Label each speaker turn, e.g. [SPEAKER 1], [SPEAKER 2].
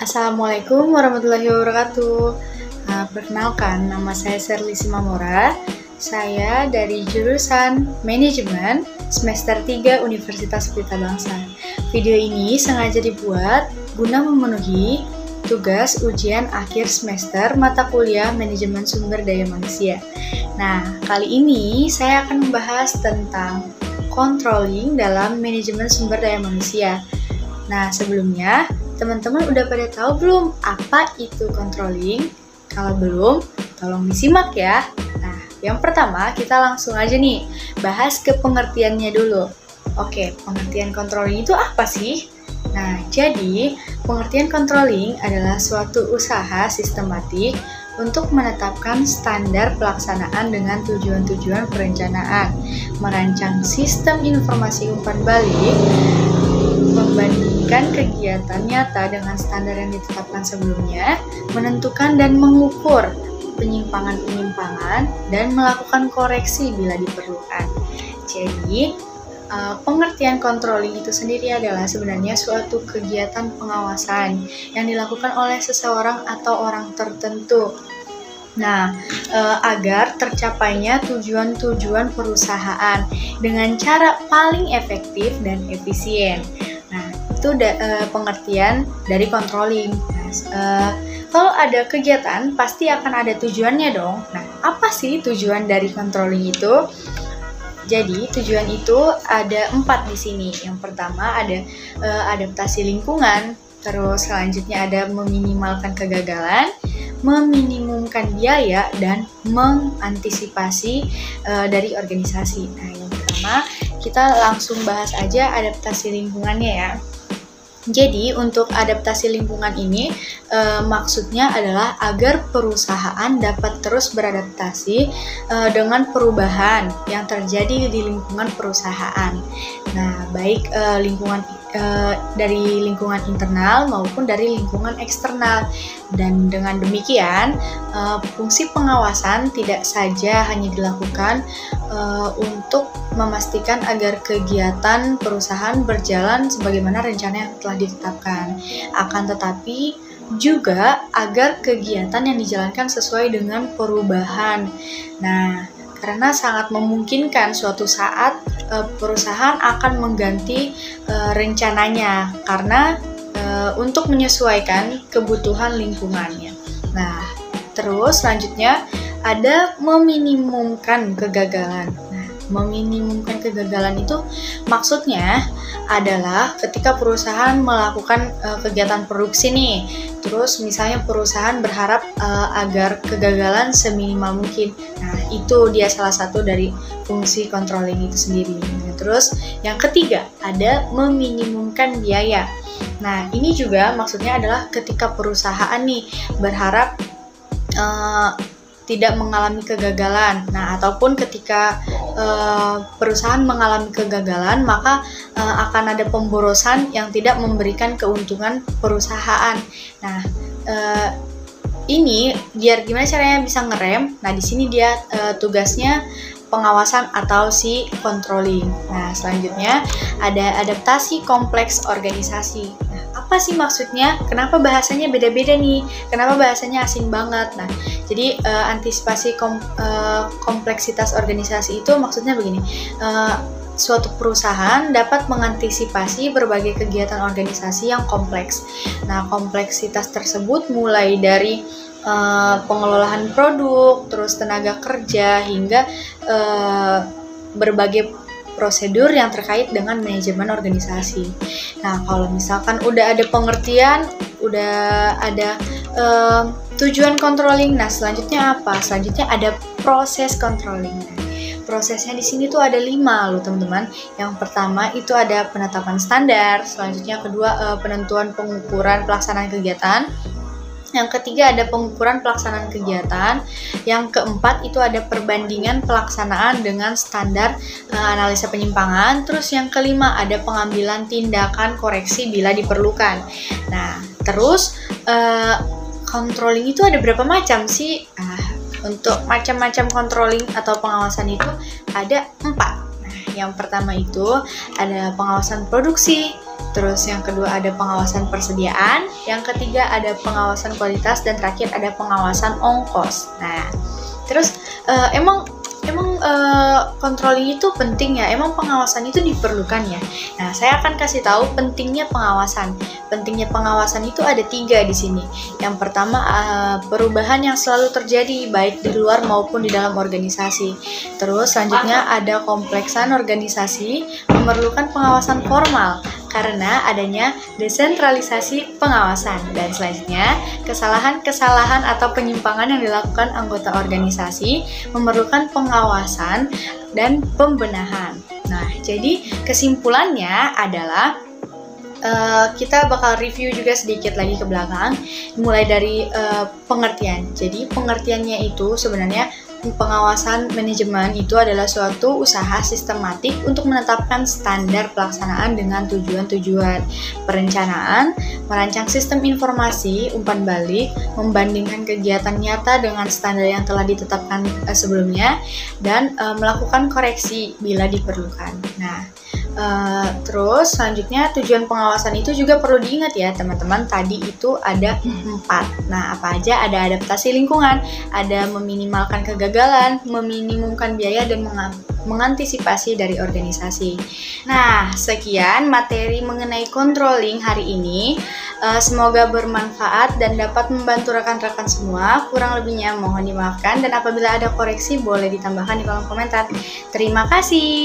[SPEAKER 1] Assalamualaikum warahmatullahi wabarakatuh. Perkenalkan, nama saya Serly Simamora. Saya dari jurusan Manajemen semester 3 Universitas Pelita Bangsa. Video ini sengaja dibuat guna memenuhi tugas ujian akhir semester mata kuliah Manajemen Sumber Daya Manusia. Nah, kali ini saya akan membahas tentang controlling dalam Manajemen Sumber Daya Manusia. Nah, sebelumnya teman-teman udah pada tahu belum apa itu controlling? Kalau belum, tolong disimak ya. Nah, yang pertama kita langsung aja nih bahas ke pengertiannya dulu. Oke, pengertian controlling itu apa sih? Nah, jadi pengertian controlling adalah suatu usaha sistematik untuk menetapkan standar pelaksanaan dengan tujuan-tujuan perencanaan, merancang sistem informasi umpan balik, membandingkan kegiatan nyata dengan standar yang ditetapkan sebelumnya, menentukan dan mengukur penyimpangan-penyimpangan, dan melakukan koreksi bila diperlukan. Jadi, pengertian controlling itu sendiri adalah sebenarnya suatu kegiatan pengawasan yang dilakukan oleh seseorang atau orang tertentu. Nah, agar tercapainya tujuan-tujuan perusahaan dengan cara paling efektif dan efisien. Nah, itu pengertian dari controlling. Nah, kalau ada kegiatan, pasti akan ada tujuannya dong. Nah, apa sih tujuan dari controlling itu? Jadi, tujuan itu ada 4 di sini. Yang pertama ada adaptasi lingkungan, terus selanjutnya ada meminimalkan kegagalan, meminimumkan biaya, dan mengantisipasi dari organisasi. Nah, yang pertama kita langsung bahas aja adaptasi lingkungannya ya. Jadi untuk adaptasi lingkungan ini maksudnya adalah agar perusahaan dapat terus beradaptasi dengan perubahan yang terjadi di lingkungan perusahaan. Nah, baik dari lingkungan internal maupun dari lingkungan eksternal. Dan dengan demikian, fungsi pengawasan tidak saja hanya dilakukan untuk memastikan agar kegiatan perusahaan berjalan sebagaimana rencana yang telah ditetapkan. Akan tetapi juga agar kegiatan yang dijalankan sesuai dengan perubahan. Nah, karena sangat memungkinkan suatu saat perusahaan akan mengganti rencananya karena untuk menyesuaikan kebutuhan lingkungannya. Nah, terus selanjutnya ada meminimumkan kegagalan. Nah, meminimumkan kegagalan itu maksudnya adalah ketika perusahaan melakukan kegiatan produksi nih, terus misalnya perusahaan berharap agar kegagalan seminimal mungkin. Nah, itu dia salah satu dari fungsi controlling itu sendiri. Nah, terus yang ketiga ada meminimumkan biaya. Nah, ini juga maksudnya adalah ketika perusahaan nih berharap tidak mengalami kegagalan. Nah, ataupun ketika perusahaan mengalami kegagalan, maka akan ada pemborosan yang tidak memberikan keuntungan perusahaan. Nah, ini biar gimana caranya bisa ngerem. Nah, di sini dia tugasnya pengawasan atau si controlling. Nah, selanjutnya ada adaptasi kompleks organisasi. Nah, apa sih maksudnya? Kenapa bahasanya beda-beda nih? Kenapa bahasanya asing banget? Nah, jadi antisipasi kompleksitas organisasi itu maksudnya begini. Suatu perusahaan dapat mengantisipasi berbagai kegiatan organisasi yang kompleks. Nah, kompleksitas tersebut mulai dari pengelolaan produk, terus tenaga kerja, hingga berbagai prosedur yang terkait dengan manajemen organisasi. Nah, kalau misalkan udah ada pengertian, udah ada tujuan controlling, nah selanjutnya apa? Selanjutnya ada proses controlling. Nah, prosesnya di sini tuh ada 5 loh teman-teman. Yang pertama itu ada penetapan standar, selanjutnya kedua penentuan pengukuran pelaksanaan kegiatan. Yang ketiga ada pengukuran pelaksanaan kegiatan. Yang keempat itu ada perbandingan pelaksanaan dengan standar analisa penyimpangan. Terus yang kelima ada pengambilan tindakan koreksi bila diperlukan. Nah, terus controlling itu ada berapa macam sih? Untuk macam-macam controlling atau pengawasan itu ada 4. Nah, yang pertama itu ada pengawasan produksi, Terus yang kedua ada pengawasan persediaan, yang ketiga ada pengawasan kualitas, dan terakhir ada pengawasan ongkos. Nah, terus emang controlling itu penting ya, emang pengawasan itu diperlukan ya. Nah, saya akan kasih tahu pentingnya pengawasan. Pentingnya pengawasan itu ada 3 di sini. Yang pertama, perubahan yang selalu terjadi baik di luar maupun di dalam organisasi. Terus selanjutnya ada kompleksan organisasi memerlukan pengawasan formal karena adanya desentralisasi pengawasan. Dan selanjutnya, kesalahan-kesalahan atau penyimpangan yang dilakukan anggota organisasi memerlukan pengawasan dan pembenahan. Nah, jadi kesimpulannya adalah kita bakal review juga sedikit lagi ke belakang, mulai dari pengertian. Jadi pengertiannya itu sebenarnya pengawasan manajemen itu adalah suatu usaha sistematik untuk menetapkan standar pelaksanaan dengan tujuan-tujuan perencanaan, merancang sistem informasi, umpan balik, membandingkan kegiatan nyata dengan standar yang telah ditetapkan sebelumnya, dan melakukan koreksi bila diperlukan. Nah, terus selanjutnya tujuan pengawasan itu juga perlu diingat ya teman-teman, tadi itu ada 4. Nah, apa aja? Ada adaptasi lingkungan, ada meminimalkan kegagalan, meminimumkan biaya, dan mengantisipasi dari organisasi. Nah, sekian materi mengenai controlling hari ini. Semoga bermanfaat dan dapat membantu rekan-rekan semua. Kurang lebihnya mohon dimaafkan, dan apabila ada koreksi boleh ditambahkan di kolom komentar. Terima kasih.